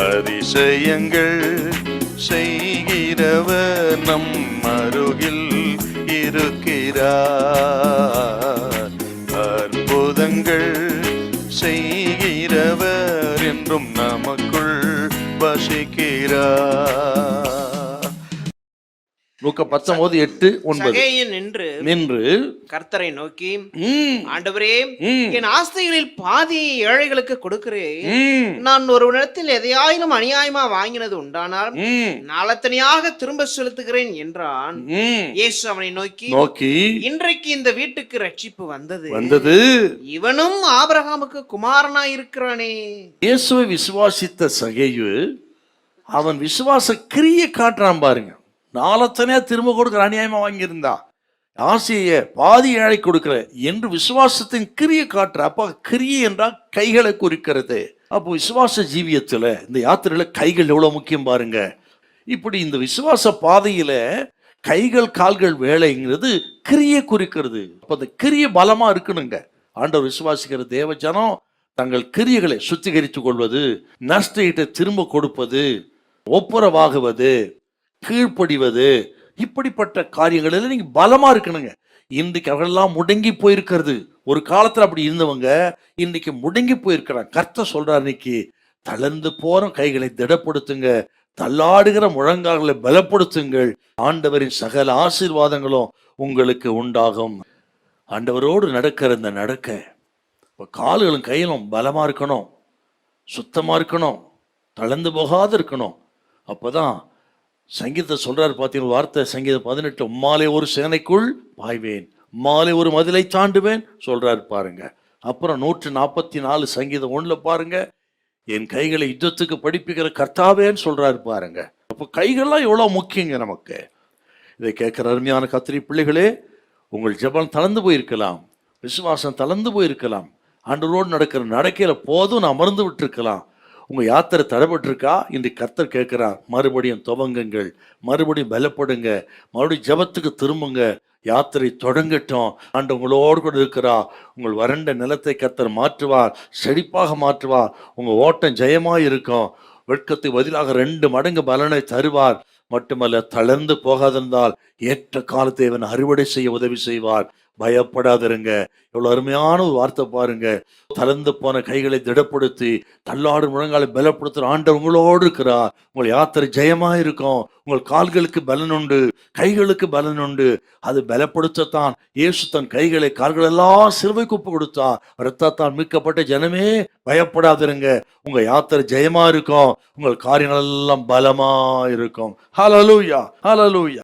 அதிசயங்கள் செய்கிறவர் நம் அருகில் இருக்கிறார். அற்புதங்கள் செய்கிறவர் என்றும் நமக்குள் வசிக்கிறார். லூக்கா 19:8-9. நின்று கர்த்தரை நோக்கி, ஆண்டவரே, என் ஆஸ்திகளில் பாதி ஏழைகளுக்கு கொடுக்கிறேன். நான் ஒரு இடத்தில் எதையாயிலும் அநியாயமா வாங்கினது உண்டானால் நாளத்தனையாக திரும்ப செலுத்துகிறேன் என்றான். இயேசு அவனை நோக்கி, இன்றைக்கு இந்த வீட்டுக்கு ரட்சிப்பு வந்தது, இவனும் ஆபிரகாமுக்கு குமாரனாய் இருக்கிறானே. இயேசுவை விசுவாசித்த சகேயு அவன் விசுவாச கிரியை காட்டுறான் பாருங்க. நாளத்தனையா திரும்ப கொடுக்கிற, அநியாயமா வாங்கியிருந்தா ஆசைய பாதி ஏழை கொடுக்கிற என்று விசுவாசத்தின் கிரியை காட்டுற. அப்ப கிரியை என்றால் கைகளை குறிக்கிறது. அப்போ விசுவாச ஜீவியத்துல இந்த யாத்திரையில கைகள் எவ்வளவு முக்கியம் பாருங்க. இப்படி இந்த விசுவாச பாதையில கைகள் கால்கள் வேலைங்கிறது கிரியை குறிக்கிறது. அப்ப அந்த கிரியை பலமா இருக்கணுங்க. ஆண்டவர் விசுவாசிக்கிற தேவஜனம் தங்கள் கிரியைகளை சுத்திகரித்துக் கொள்வது, நஷ்டத்தை திரும்ப கொடுப்பது, ஒப்புரவாகுவது, கீழ்ப்படிவது, இப்படிப்பட்ட காரியங்களில் நீங்க பலமா இருக்கணுங்க. இன்றைக்கு அவர்களெல்லாம் முடங்கி போயிருக்கிறது. ஒரு காலத்துல அப்படி இருந்தவங்க இன்னைக்கு முடங்கி போயிருக்கிறாங்க. கர்த்தர் சொல்றார், இன்னைக்கு தளர்ந்து போற கைகளை திடப்படுத்துங்க, தள்ளாடுகிற முழங்கால்களை பலப்படுத்துங்கள், ஆண்டவரின் சகல ஆசீர்வாதங்களும் உங்களுக்கு உண்டாகும். ஆண்டவரோடு நடக்கிற இந்த நடக்க கால்களும் கையிலும் பலமா இருக்கணும், சுத்தமா இருக்கணும், தளர்ந்து போகாது இருக்கணும். அப்பதான் சங்கீதத்தை சொல்றாரு பார்த்தீங்கன்னா, வார்த்தை சங்கீதம் 18, உம்மாலே ஒரு சேனைக்குள் பாய்வேன், உம்மாலே ஒரு மதிலை தாண்டுவேன் சொல்றாரு பாருங்க. அப்புறம் 144 சங்கீதம் 1 பாருங்க, என் கைகளை யுத்தத்துக்கு படிப்பிக்கிற கர்த்தாவேன்னு சொல்றாரு பாருங்க. அப்போ கைகள்லாம் எவ்வளவு முக்கியங்க நமக்கு. இதை கேட்கிற அருமையான கத்திரி பிள்ளைகளே, உங்கள் ஜெபம் தளர்ந்து போயிருக்கலாம், விசுவாசம் தளர்ந்து போயிருக்கலாம், ஆண்டவரோடு நடக்கிற நடக்கையில போதும் அமர்ந்து விட்டுருக்கலாம், உங்க யாத்திரை தடைபட்டிருக்கா? இன்றைக்கு கர்த்தர் கேட்கிறார், மறுபடியும் துவங்குங்கள், மறுபடியும் பலப்படுங்க, மறுபடியும் ஜெபத்துக்கு திரும்புங்க, யாத்திரை தொடங்கட்டும். ஆண்டு உங்களோடு கூட இருக்கிறா. உங்கள் வறண்ட நிலத்தை கர்த்தர் மாற்றுவார், செழிப்பாக மாற்றுவார். உங்க ஓட்டம் ஜெயமாய் இருக்கும். வெட்கத்துக்கு பதிலாக 2 மடங்கு பலனை தருவார். மட்டுமல்ல, தளர்ந்து போகாதிருந்தால் ஏற்ற காலத்தை அவன் அறுவடை செய்ய உதவி செய்வார். பயப்படாதிருங்க. எவ்வளவு அருமையான ஒரு வார்த்தை பாருங்க. தளர்ந்து போன கைகளை திடப்படுத்தி தள்ளாடு முழங்காலை பலப்படுத்துற ஆண்டவர் உங்களோடு இருக்கிறார். உங்கள் யாத்திரை ஜெயமா இருக்கும். உங்கள் கால்களுக்கு பலன் உண்டு, கைகளுக்கு பலன் உண்டு. அது பலப்படுத்தத்தான் இயேசு தன் கைகளை கால்களெல்லாம் சிலுவைக்கு ஒப்பு கொடுத்தார். இரத்தத்தால் மீட்கப்பட்ட ஜனமே, பயப்படாதிருங்க. உங்க யாத்திரை ஜெயமா இருக்கும். உங்கள் காரியங்கள் எல்லாம் பலமா இருக்கும். ஹல்லேலூயா, ஹல்லேலூயா.